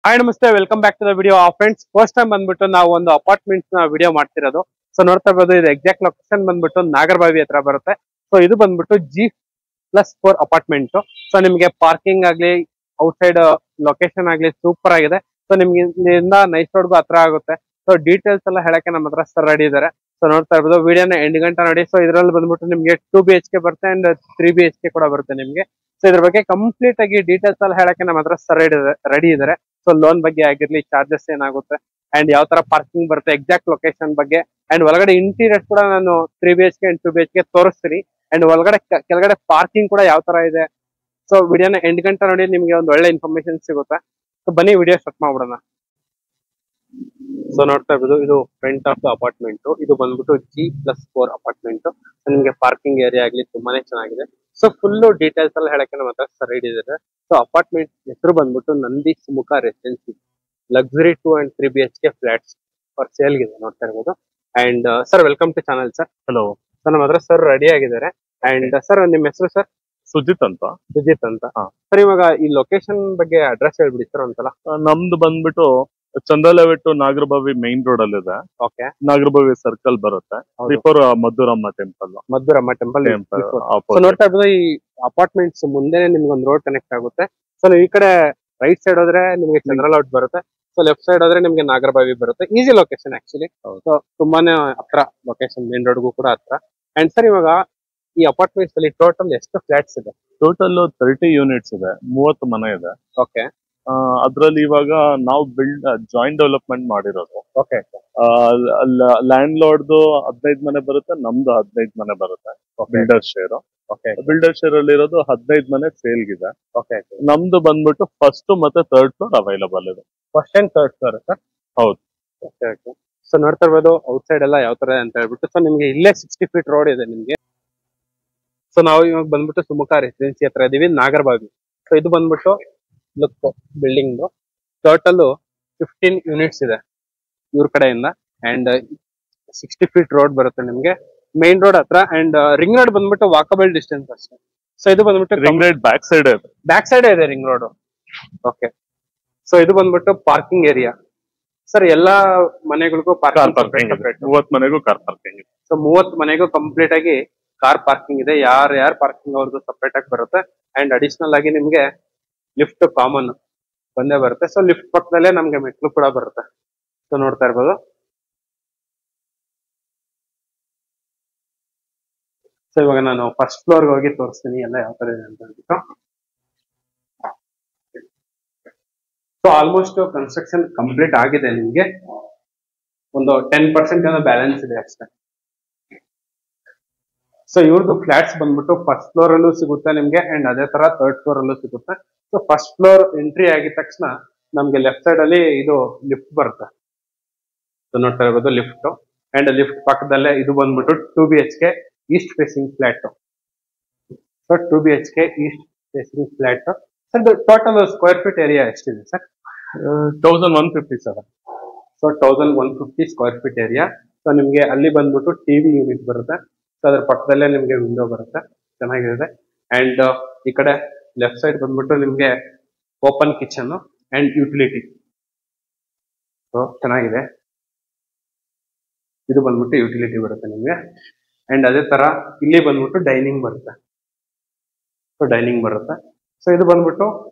Hi ನಮಸ್ತೆ, welcome back to the video. Friends, first time ಬಂದ್ಬಿಟ್ಟು ನಾವು ಒಂದು ಅಪಾರ್ಟ್ಮೆಂಟ್ಸ್ ನ ವಿಡಿಯೋ ಮಾಡ್ತಿರೋದು. ಸೊ ನೋಡ್ತಾ ಇರ್ಬೋದು, ಇದು ಎಕ್ಸಾಕ್ಟ್ ಲೊಕೇಶನ್ ಬಂದ್ಬಿಟ್ಟು ನಾಗರಬಾವಿ ಹತ್ರ ಬರುತ್ತೆ. ಸೊ ಇದು ಬಂದ್ಬಿಟ್ಟು G+4 ಅಪಾರ್ಟ್ಮೆಂಟ್. ಸೊ ನಿಮ್ಗೆ ಪಾರ್ಕಿಂಗ್ ಆಗ್ಲಿ, ಔಟ್ಸೈಡ್ ಲೊಕೇಶನ್ ಆಗ್ಲಿ ಸೂಪರ್ ಆಗಿದೆ. ಸೊ ನಿಮ್ಗೆ ಇಲ್ಲಿಂದ ನೈಸ್ ರೋಡ್ಗೂ ಹತ್ರ ಆಗುತ್ತೆ. ಸೊ ಡೀಟೇಲ್ಸ್ ಎಲ್ಲ ಹೇಳಕ್ಕೆ ನಮ್ಮ ಹತ್ರ ಸರ್ ರೆಡಿ ಇದಾರೆ. ಸೊ ನೋಡ್ತಾ ಇರ್ಬೋದು, ವಿಡಿಯೋನ ಎಂಡ್ ಗಂಟೆ ನೋಡಿ. ಸೊ ಇದ್ರಲ್ಲಿ ಬಂದ್ಬಿಟ್ಟು ನಿಮ್ಗೆ 2 BHK ಬರುತ್ತೆ ಅಂಡ್ 3 BHK ಕೂಡ ಬರುತ್ತೆ ನಿಮ್ಗೆ. ಸೊ ಇದ್ರ ಬಗ್ಗೆ ಕಂಪ್ಲೀಟ್ ಆಗಿ ಡೀಟೇಲ್ಸ್ ಎಲ್ಲ ಹೇಳಕ್ಕೆ ನಮ್ಮ ಹತ್ರ ಸರ್ ರೆಡಿ ಇದಾರೆ. ಸೊ ಲೋನ್ ಬಗ್ಗೆ ಆಗಿರ್ಲಿ, ಚಾರ್ಜಸ್ ಏನಾಗುತ್ತೆ ಅಂಡ್ ಯಾವ ತರ ಪಾರ್ಕಿಂಗ್ ಬರುತ್ತೆ, ಎಕ್ಸಾಕ್ಟ್ ಲೊಕೇಶನ್ ಬಗ್ಗೆ ಅಂಡ್ ಒಳಗಡೆ ಇಂಟೀರಿಯರ್ ಕೂಡ ನಾನು 3 BHK ಅಂಡ್ 2 BHK ತೋರಿಸ್ತೀನಿ. ಅಂಡ್ ಒಳಗಡೆ ಕೆಳಗಡೆ ಪಾರ್ಕಿಂಗ್ ಕೂಡ ಯಾವ ತರ ಇದೆ. ಸೊ ವಿಡಿಯೋನ ಎಂಡ್ ಗಂಟೆ ನೋಡಿ, ನಿಮ್ಗೆ ಒಂದು ಒಳ್ಳೆ ಇನ್ಫಾರ್ಮೇಶನ್ ಸಿಗುತ್ತೆ. ಸೊ ಬನ್ನಿ ವಿಡಿಯೋ ಸ್ಟಾರ್ಟ್ ಮಾಡ್ಬಿಡೋಣ. ಸೊ ನೋಡ್ತಾ ಇರ್ಬೋದು, ಇದು ಫ್ರಂಟ್ ಆಫ್ ದ ಅಪಾರ್ಟ್ಮೆಂಟ್. ಇದು ಬಂದ್ಬಿಟ್ಟು G+4 ಅಪಾರ್ಟ್ಮೆಂಟ್. ನಿಮ್ಗೆ ಪಾರ್ಕಿಂಗ್ ಏರಿಯಾ ಆಗ್ಲಿ ತುಂಬಾನೇ ಚೆನ್ನಾಗಿದೆ. ಸೊ ಫುಲ್ ಡೀಟೇಲ್ಸ್ ಎಲ್ಲ ಹೇಳಕ್ಕೆ ನಮ್ಮ ಹತ್ರ ಸರ್ ಹಿಡಿದಿದೆ. ಸೊ ಅಪಾರ್ಟ್ಮೆಂಟ್ ಹೆಸರು ಬಂದ್ಬಿಟ್ಟು Nandi Sumukha residency, luxury 2 and 3 BHK flats for sale ಗಿದೆ ನೋಡ್ತಾ ಇರ್ಬೋದು. And sir, welcome to channel sir. Hello sir, ನಮ್ಮ ಹತ್ರ ಸರ್ ರೆಡಿ ಆಗಿದ್ದಾರೆ. ಅಂಡ್ ಸರ್, ನಿಮ್ಮ ಹೆಸರು ಸರ್? ಸುಜಿತ್ ಅಂತ. ಸುಜಿತ್ ಅಂತ. ಸರ್, ಇವಾಗ ಈ ಲೊಕೇಶನ್ ಬಗ್ಗೆ ಅಡ್ರೆಸ್ ಹೇಳ್ಬಿಡಿ ಸರ್ ಒಂದ್ಸಲ. ನಮ್ದು ಬಂದ್ಬಿಟ್ಟು ಚಂದ್ರಲೇಔಟ್ ನಾಗರಬಾವಿ ಮೈನ್ ರೋಡ್ ಅಲ್ಲಿ ಇದೆ. ಓಕೆ, ನಾಗರಬಾವಿ ಸರ್ಕಲ್ ಬರುತ್ತೆ. Before Madhuramma temple. Madhuramma temple. So ನೋಡ್ತಾ ಇರ್ಬೋದು, ಈ ಅಪಾರ್ಟ್ಮೆಂಟ್ಸ್ ಮುಂದೆ ನಿಮ್ಗೆ ಒಂದು ರೋಡ್ ಕನೆಕ್ಟ್ ಆಗುತ್ತೆ. ಸೊ ನೀವು ಈ ಕಡೆ ರೈಟ್ ಸೈಡ್ ಹೋದ್ರೆ ನಿಮ್ಗೆ ಚಂದ್ರಲೇಔಟ್ ಬರುತ್ತೆ. ಸೊ ಲೆಫ್ಟ್ ಸೈಡ್ ಹೋದ್ರೆ ನಿಮ್ಗೆ ನಾಗರಬಾವಿ ಬರುತ್ತೆ. Easy location actually. ಸೊ ತುಂಬಾನೇ ಹತ್ರ ಲೊಕೇಶನ್, ಮೇನ್ ರೋಡ್ಗೂ ಕೂಡ ಹತ್ರ. ಅಂಡ್ ಸರ್, ಇವಾಗ ಈ ಅಪಾರ್ಟ್ಮೆಂಟ್ಸ್ ಅಲ್ಲಿ ಟೋಟಲ್ ಎಷ್ಟು ಫ್ಲಾಟ್ಸ್ ಇದೆ? ಟೋಟಲ್ 30 ಯೂನಿಟ್ಸ್ ಇದೆ, 30 ಮನೆ ಇದೆ. ಓಕೆ, ಅದ್ರಲ್ಲಿ ಇವಾಗ ನಾವು ಜಾಯಿಂಟ್ ಡೆವಲಪ್ಮೆಂಟ್ ಮಾಡಿರೋದು. ಓಕೆ. ಲ್ಯಾಂಡ್ ಲಾರ್ಡ್ದು 15 ಮನೆ ಬರುತ್ತೆ, ನಮ್ದು 15 ಮನೆ ಬರುತ್ತೆ. Builder share. Okay, builder share ಅಲ್ಲಿ ಇರೋದು 15 ಮನೆ ಸೇಲ್ ಗಿದೆ. ಓಕೆ. ನಮ್ದು ಬಂದ್ಬಿಟ್ಟು ಫಸ್ಟ್ ಮತ್ತೆ 3rd ಫ್ಲೋರ್ ಅವೈಲಬಲ್ ಇದೆ. First and 3rd floor sir? ಹೌದು. Okay, okay. ಸೊ ನೋಡ್ತಾ ಇರ್ಬೋದು, ಔಟ್ ಸೈಡ್ ಎಲ್ಲ ಯಾವ ತರ ಅಂತ ಹೇಳ್ಬಿಟ್ಟು. ಸೊ ನಿಮ್ಗೆ ಇಲ್ಲೇ 60 ಫೀಟ್ ರೋಡ್ ಇದೆ ನಿಮ್ಗೆ. ಸೊ ನಾವು ಇವಾಗ ಬಂದ್ಬಿಟ್ಟು ಸುಮುಖ ರೆಸಿಡೆನ್ಸಿ ಹತ್ರ ಇದೀವಿ, ನಾಗರಬಾವಿ. ಸೊ ಇದು ಬಂದ್ಬಿಟ್ಟು ಲುಕ್ ಬಿಲ್ಡಿಂಗ್. ಟೋಟಲ್ 15 ಯೂನಿಟ್ಸ್ ಇದೆ ಇವ್ರ ಕಡೆಯಿಂದ. ಅಂಡ್ 60 ಫೀಟ್ ರೋಡ್ ಬರುತ್ತೆ ನಿಮ್ಗೆ, ಮೈನ್ ರೋಡ್ ಹತ್ರ. ಅಂಡ್ ರಿಂಗ್ ರೋಡ್ ಬಂದ್ಬಿಟ್ಟು ವಾಕಬಲ್ ಡಿಸ್ಟೆನ್ಸ್ ಅಷ್ಟೇ. ಸೊ ಇದು ಬಂದ್ಬಿಟ್ಟು ರಿಂಗ್ ರೋಡ್ ಬ್ಯಾಕ್ ಸೈಡ್ ಇದೆ. ಬ್ಯಾಕ್ ಸೈಡ್ ಇದೆ ರಿಂಗ್ ರೋಡ್. ಓಕೆ. ಸೊ ಇದು ಬಂದ್ಬಿಟ್ಟು ಪಾರ್ಕಿಂಗ್ ಏರಿಯಾ. ಸರ್, ಎಲ್ಲಾ ಮನೆಗಳಿಗೂ ಕಾರ್ ಪಾರ್ಕಿಂಗ್ ಇದೆ. 30 ಮನೆಗೂ ಕಾರ್ ಪಾರ್ಕಿಂಗ್ ಇದೆ. ಸೊ 30 ಮನೆಗೂ ಕಂಪ್ಲೀಟ್ ಆಗಿ ಕಾರ್ ಪಾರ್ಕಿಂಗ್ ಇದೆ. ಯಾರ್ ಪಾರ್ಕಿಂಗ್ ಅವ್ರದ್ದು ಸಪರೇಟ್ ಆಗಿ ಬರುತ್ತೆ. ಅಂಡ್ ಅಡಿಷನಲ್ ಆಗಿ ನಿಮ್ಗೆ ಲಿಫ್ಟ್ ಕಾಮನ್ ಬಂದೇ ಬರುತ್ತೆ. ಸೊ ಲಿಫ್ಟ್ ಪಕ್ಕದಲ್ಲೇ ನಮ್ಗೆ ಮೆಟ್ಲು ಕೂಡ ಬರುತ್ತೆ. ಸೊ ನೋಡ್ತಾ ಇರ್ಬೋದು. ಸೊ ಇವಾಗ ನಾನು ಫಸ್ಟ್ ಫ್ಲೋರ್ ಹೋಗಿ ತೋರಿಸ್ತೀನಿ ಎಲ್ಲ ಯಾವ ತರ ಇದೆ ಅಂತ ಹೇಳ್ಬಿಟ್ಟು. ಸೊ ಆಲ್ಮೋಸ್ಟ್ ಕನ್ಸ್ಟ್ರಕ್ಷನ್ ಕಂಪ್ಲೀಟ್ ಆಗಿದೆ. ನಿಮ್ಗೆ ಒಂದು 10% ಏನೋ ಬ್ಯಾಲೆನ್ಸ್ ಇದೆ ಅಷ್ಟೇ. ಸೊ ಇವ್ರದ್ದು ಫ್ಲಾಟ್ಸ್ ಬಂದ್ಬಿಟ್ಟು ಫಸ್ಟ್ ಫ್ಲೋರ್ ಅಲ್ಲೂ ಸಿಗುತ್ತೆ ನಿಮ್ಗೆ, ಅಂಡ್ ಅದೇ ತರ 3rd ಫ್ಲೋರ್ ಅಲ್ಲೂ ಸಿಗುತ್ತೆ. ಸೊ ಫಸ್ಟ್ ಫ್ಲೋರ್ ಎಂಟ್ರಿ ಆಗಿದ ತಕ್ಷಣ ನಮ್ಗೆ ಲೆಫ್ಟ್ ಸೈಡ್ ಅಲ್ಲಿ ಇದು ಲಿಫ್ಟ್ ಬರುತ್ತೆ. ಸೊ ನೋಡ್ತಾ ಇರ್ಬೋದು ಲಿಫ್ಟ್. ಅಂಡ್ ಲಿಫ್ಟ್ ಪಕ್ಕದಲ್ಲೇ ಇದು ಬಂದ್ಬಿಟ್ಟು 2 BHK east facing flat. So 2 BHK east facing flat. Sir, total square feet area ಎಷ್ಟಿದೆ sir? 1157. So 1150 square feet area. So ನಿಮ್ಗೆ ಅಲ್ಲಿ ಬಂದ್ಬಿಟ್ಟು ಟಿವಿ ಯೂನಿಟ್ ಬರುತ್ತೆ. ಸೊ ಅದ್ರ ಪಕ್ಕದಲ್ಲೇ ನಿಮ್ಗೆ ವಿಂಡೋ ಬರುತ್ತೆ, ಚೆನ್ನಾಗಿದೆ. ಅಂಡ್ ಈ ಕಡೆ ಲೆಫ್ಟ್ ಸೈಡ್ ಬಂದ್ಬಿಟ್ಟು ನಿಮ್ಗೆ open kitchen and utility. So ಚೆನ್ನಾಗಿದೆ. ಇದು ಬಂದ್ಬಿಟ್ಟು ಯುಟಿಲಿಟಿ ಬರುತ್ತೆ ನಿಮ್ಗೆ. ಅಂಡ್ ಅದೇ ತರ ಇಲ್ಲಿ ಬಂದ್ಬಿಟ್ಟು ಡೈನಿಂಗ್ ಬರುತ್ತೆ. ಸೊ ಡೈನಿಂಗ್ ಬರುತ್ತೆ. ಸೊ ಇದು ಬಂದ್ಬಿಟ್ಟು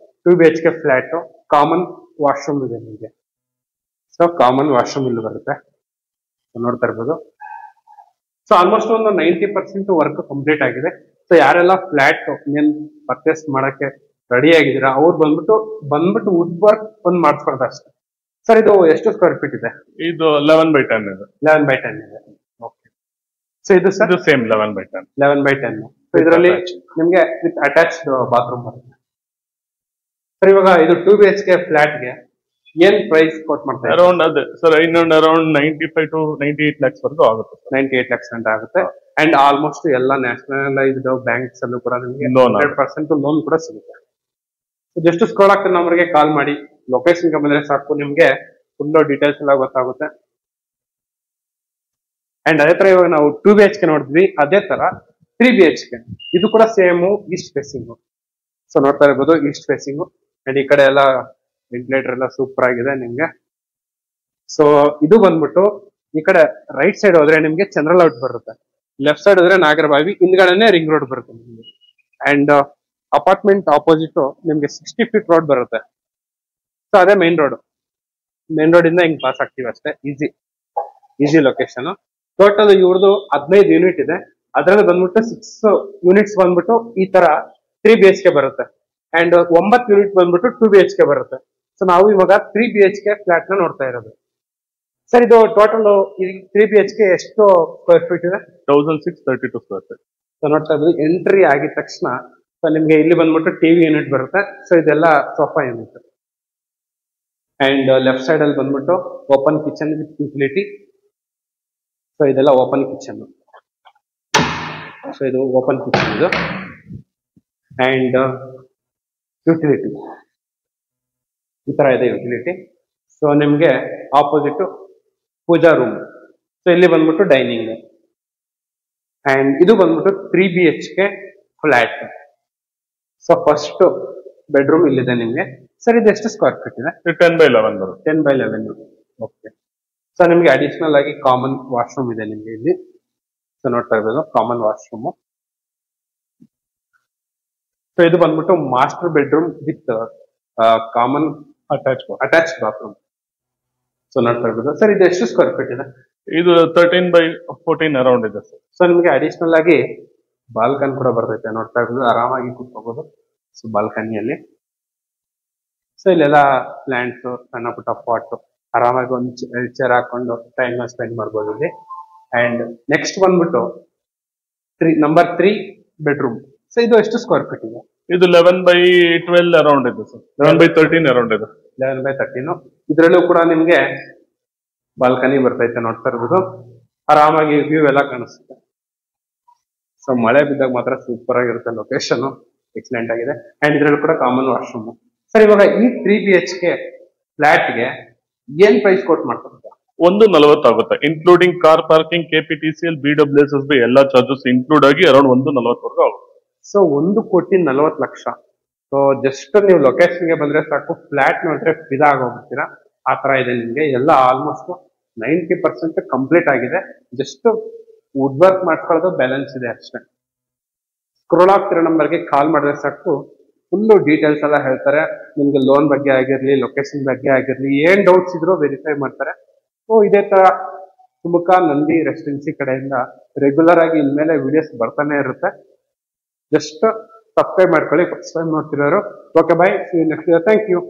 2 BHK ಫ್ಲಾಟ್. ಕಾಮನ್ ವಾಶ್ರೂಮ್ ಇದೆ ನಿಮ್ಗೆ. ಸೊ ಕಾಮನ್ ವಾಶ್ರೂಮ್ ಇಲ್ಲಿ ಬರುತ್ತೆ. ನೋಡ್ತಾ ಇರ್ಬೋದು. ಸೊ ಆಲ್ಮೋಸ್ಟ್ ಒಂದು 90% ವರ್ಕ್ ಕಂಪ್ಲೀಟ್ ಆಗಿದೆ. ಸೊ ಯಾರೆಲ್ಲ ಫ್ಲಾಟ್ ಏನ್ ಪರ್ಚೇಸ್ ಮಾಡಕ್ಕೆ ರೆಡಿ ಆಗಿದ್ದೀರಾ ಅವ್ರು ಬಂದ್ಬಿಟ್ಟು ವುಡ್ ವರ್ಕ್ ಒಂದು ಮಾಡಿಸ್ಕೊಳ್ತಾ ಅಷ್ಟೇ. ಸರ್, ಇದು ಎಷ್ಟು ಸ್ಕ್ವೇರ್ ಫೀಟ್ ಇದೆ? ಇದು 11/10 ಇದೆ. 11/10 ಇದೆ. ಓಕೆ. ಸೊ ಇದು ಸರ್ ಸೇಮ್ 11/10. 11/10. ಸೊ ಇದರಲ್ಲಿ ನಿಮ್ಗೆ ವಿತ್ ಅಟ್ಯಾಚ್ಡ್ ಬಾತ್ರೂಮ್ ಬರುತ್ತೆ. ಸರ್, ಇವಾಗ ಇದು 2 BHK ಫ್ಲಾಟ್ಗೆ ಏನ್ ಪ್ರೈಸ್ ಕೋಟ್ ಮಾಡ್ತಾರೆ? ಅರೌಂಡ್ ಅದೇ ಸರ್, ಇನ್ನೊಂದು ಅರೌಂಡ್ 95 to 98 lakhs ವರೆಗೂ ಆಗುತ್ತೆ. 98 lakhs ಅಂತ ಆಗುತ್ತೆ. ಅಂಡ್ ಆಲ್ಮೋಸ್ಟ್ ಎಲ್ಲ ನ್ಯಾಷನಲೈಸ್ಡ್ ಬ್ಯಾಂಕ್ಸ್ ಅಲ್ಲೂ ಕೂಡ ನಿಮಗೆ 100% ಲೋನ್ ಕೂಡ ಸಿಗುತ್ತೆ. ಜಸ್ಟ್ ಸ್ಕ್ರೋಲ್ ಆಗ್ತದೆ, ನಮ್ಮರಿಗೆ ಕಾಲ್ ಮಾಡಿ, ಲೊಕೇಶನ್ ಗೆ ಬಂದ್ರೆ ಸಾಕು, ನಿಮ್ಗೆ ಫುಲ್ ಡೀಟೇಲ್ಸ್ ಎಲ್ಲ ಗೊತ್ತಾಗುತ್ತೆ. ಅಂಡ್ ಅದೇ ತರ ಇವಾಗ ನಾವು 2 BHK ನೋಡಿದ್ವಿ, ಅದೇ ತರ 3 BHK ಇದು ಕೂಡ ಸೇಮ್ ಈಸ್ಟ್ ಫೇಸಿಂಗ್. ಸೊ ನೋಡ್ತಾ ಇರ್ಬೋದು ಈಸ್ಟ್ ಫೇಸಿಂಗ್. ಅಂಡ್ ಈ ಕಡೆ ಎಲ್ಲ ವೆಂಟಿಲೇಟರ್ ಎಲ್ಲ ಸೂಪರ್ ಆಗಿದೆ ನಿಮ್ಗೆ. ಸೊ ಇದು ಬಂದ್ಬಿಟ್ಟು ಈ ಕಡೆ ರೈಟ್ ಸೈಡ್ ಹೋದ್ರೆ ನಿಮ್ಗೆ ಚಂದ್ರಲ್ ಔಟ್ ಬರುತ್ತೆ, ಲೆಫ್ಟ್ ಸೈಡ್ ಹೋದ್ರೆ ನಾಗರಬಾವಿ, ಹಿಂದ್ಗಡೆನೆ ರಿಂಗ್ ರೋಡ್ ಬರುತ್ತೆ ನಿಮ್ಗೆ. ಅಂಡ್ ಅಪಾರ್ಟ್ಮೆಂಟ್ ಆಪೋಸಿಟ್ ನಿಮ್ಗೆ 60 ಫೀಟ್ ರೋಡ್ ಬರುತ್ತೆ. ಸೊ ಅದೇ ಮೈನ್ ರೋಡ್ ಇಂದ ಹಿಂಗ್ ಪಾಸ್ ಆಗ್ತೀವಿ ಅಷ್ಟೇ. Easy location. ಟೋಟಲ್ ಇವ್ರದ್ದು 15 ಯೂನಿಟ್ ಇದೆ. ಅದ್ರಲ್ಲಿ ಬಂದ್ಬಿಟ್ಟು 6 ಯೂನಿಟ್ಸ್ ಬಂದ್ಬಿಟ್ಟು ಈ ತರ 3 BHK ಬರುತ್ತೆ ಅಂಡ್ 9 ಯೂನಿಟ್ ಬಂದ್ಬಿಟ್ಟು 2 BHK ಬರುತ್ತೆ. ಸೊ ನಾವು ಇವಾಗ 3 BHK ಫ್ಲಾಟ್ ನ ನೋಡ್ತಾ ಇರೋದು. ಸರ್ ಇದು ಟೋಟಲ್ 3 BHK ಎಷ್ಟು ಸ್ಕ್ವೇರ್ ಫೀಟ್ ಇದೆ? 1632 ಸ್ಕ್ವೇರ್ ಫೀಟ್. ಸೊ ನೋಡ್ತಾ ಇದ್ದೀವಿ ಎಂಟ್ರಿ ಆಗಿದ ತಕ್ಷಣ ಸೊ ನಿಮ್ಗೆ ಇಲ್ಲಿ ಬಂದ್ಬಿಟ್ಟು ಟಿವಿ ಯೂನಿಟ್ ಬರುತ್ತೆ. ಸೊ ಇದೆಲ್ಲ sofa unit. And left side ಅಲ್ಲಿ ಬಂದ್ಬಿಟ್ಟು open kitchen with utility. So ಇದೆಲ್ಲ ಓಪನ್ ಕಿಚನ್. ಸೊ ಇದು ಓಪನ್ ಕಿಚನ್ ಇದು. ಅಂಡ್ ಯುಟಿಲಿಟಿ ಈ ತರ ಇದೆ ಯುಟಿಲಿಟಿ. ಸೊ ನಿಮ್ಗೆ ಆಪೋಸಿಟ್ ಪೂಜಾ ರೂಮ್. ಸೊ ಇಲ್ಲಿ ಬಂದ್ಬಿಟ್ಟು ಡೈನಿಂಗ್. ಅಂಡ್ ಇದು ಬಂದ್ಬಿಟ್ಟು 3 BHK flat. So first bedroom ಇಲ್ಲಿದೆ ನಿಮ್ಗೆ. ಸರ್ ಇದು ಎಷ್ಟು ಸ್ಕ್ವೇರ್ ಫೀಟ್ ಇದೆ? 10/11 ಬರುತ್ತೆ. 10/11. ಓಕೆ. ಸೊ ನಿಮ್ಗೆ ಅಡಿಷನಲ್ ಆಗಿ ಕಾಮನ್ ವಾಶ್ರೂಮ್ ಇದೆ ನಿಮ್ಗೆ ಇಲ್ಲಿ. ಸೊ ನೋಡ್ತಾ ಇರ್ಬೋದು ಕಾಮನ್ ವಾಶ್ರೂಮ್. ಸೊ ಇದು ಬಂದ್ಬಿಟ್ಟು master bedroom with common attach bathroom. So ನೋಡ್ತಾ ಇರ್ಬೋದು. ಸರ್ ಇದು ಎಷ್ಟು ಸ್ಕ್ವೇರ್ ಫೀಟ್ ಇದೆ? ಇದು 13/14 ಅರೌಂಡ್ ಇದೆ ಸರ್. ಸೊ ನಿಮ್ಗೆ ಅಡಿಷನಲ್ ಆಗಿ ಬಾಲ್ಕನ್ ಕೂಡ ಬರ್ತೈತೆ. ನೋಡ್ತಾ ಇರ್ಬೋದು ಆರಾಮಾಗಿ ಕೂತ್ಕೋಬಹುದು. ಸೊ ಬಾಲ್ಕನಿಯಲ್ಲಿ ಸೊ ಇಲ್ಲೆಲ್ಲ ಪ್ಲಾಂಟ್ಸ್, ಸಣ್ಣ ಪುಟ್ಟ ಪಾಟ್, ಆರಾಮಾಗಿ ಒಂದು ಚೇರ್ ಹಾಕೊಂಡು ಟೈಮ್ ಸ್ಪೆಂಡ್ ಮಾಡ್ಬೋದು ಇಲ್ಲಿ. ಅಂಡ್ ನೆಕ್ಸ್ಟ್ ಬಂದ್ಬಿಟ್ಟು ನಂಬರ್ 3 ಬೆಡ್ರೂಮ್. ಸೊ ಇದು ಎಷ್ಟು ಸ್ಕ್ವೇರ್ ಫೀಟ್ ಇದೆ? ಇದು 11/12 ಅರೌಂಡ್ ಇದೆ ಸರ್. 11/13 ಅರೌಂಡ್ ಇದೆ. 11/13. ಇದರಲ್ಲೂ ಕೂಡ ನಿಮ್ಗೆ ಬಾಲ್ಕನಿ ಬರ್ತೈತೆ. ನೋಡ್ತಾ ಇರ್ಬೋದು ಆರಾಮಾಗಿ ವ್ಯೂ ಎಲ್ಲ ಕಾಣಿಸುತ್ತೆ. ಸೊ ಮಳೆ ಬಿದ್ದಾಗ ಮಾತ್ರ ಸೂಪರ್ ಆಗಿರುತ್ತೆ ಲೊಕೇಶನ್. ಎಕ್ಸಲೆಂಟ್ ಆಗಿದೆ. ಅಂಡ್ ಇದರಲ್ಲೂ ಕೂಡ ಕಾಮನ್ ವಾಶ್ರೂಮ್. ಸರ್ ಇವಾಗ ಈ 3 BHK ಫ್ಲಾಟ್ಗೆ ಏನ್ ಪ್ರೈಸ್ ಕೋಟ್ ಮಾಡ್ತಾರೆ? 140 ಆಗುತ್ತೆ, including car parking, KPTCL, BWSSB ಎಲ್ಲ ಚಾರ್ಜಸ್ ಇನ್ಕ್ಲೂಡ್ ಆಗಿ ಅರೌಂಡ್ 140 ವರೆಗೂ ಆಗುತ್ತೆ. ಸೊ 1,40,00,000. ಸೊ ಜಸ್ಟ್ ನೀವು ಲೊಕೇಶನ್ಗೆ ಬಂದ್ರೆ ಸಾಕು, ಫ್ಲಾಟ್ ನೋಡಿದ್ರೆ ಫಿದಾ ಆಗೋಗ್ತೀರಾ. ಆ ತರ ಇದೆ ನಿಮ್ಗೆ. ಎಲ್ಲ ಆಲ್ಮೋಸ್ಟ್ 90% ಕಂಪ್ಲೀಟ್ ಆಗಿದೆ. ಜಸ್ಟ್ ವುಡ್ ವರ್ಕ್ ಮಾಡ್ಕೊಳ್ಳೋದು ಬ್ಯಾಲೆನ್ಸ್ ಇದೆ ಅಷ್ಟೇ. ಸ್ಕ್ರೋಲ್ ಆಗ್ತಿರೋ ನಂಬರ್ಗೆ ಕಾಲ್ ಮಾಡಿದ್ರೆ ಸಾಕು, ಫುಲ್ಲು ಡೀಟೇಲ್ಸ್ ಎಲ್ಲ ಹೇಳ್ತಾರೆ. ನಿಮ್ಗೆ ಲೋನ್ ಬಗ್ಗೆ ಆಗಿರ್ಲಿ, ಲೊಕೇಶನ್ ಬಗ್ಗೆ ಆಗಿರ್ಲಿ, ಏನ್ ಡೌಟ್ಸ್ ಇದ್ರು ವೆರಿಫೈ ಮಾಡ್ತಾರೆ. ಸೊ ಇದೇ ತರ ತುಮಕ ನಂದಿ ರೆಸಿಡೆನ್ಸಿ ಕಡೆಯಿಂದ ರೆಗ್ಯುಲರ್ ಆಗಿ ಇನ್ಮೇಲೆ ವಿಡಿಯೋಸ್ ಬರ್ತಾನೆ ಇರುತ್ತೆ. ಜಸ್ಟ್ ಸಬ್ಸ್ಕ್ರೈಬ್ ಮಾಡ್ಕೊಳ್ಳಿ, ಫಸ್ಟ್ ಟೈಮ್ ನೋಡ್ತಿರೋರು. Okay, bye, see you next. Thank you.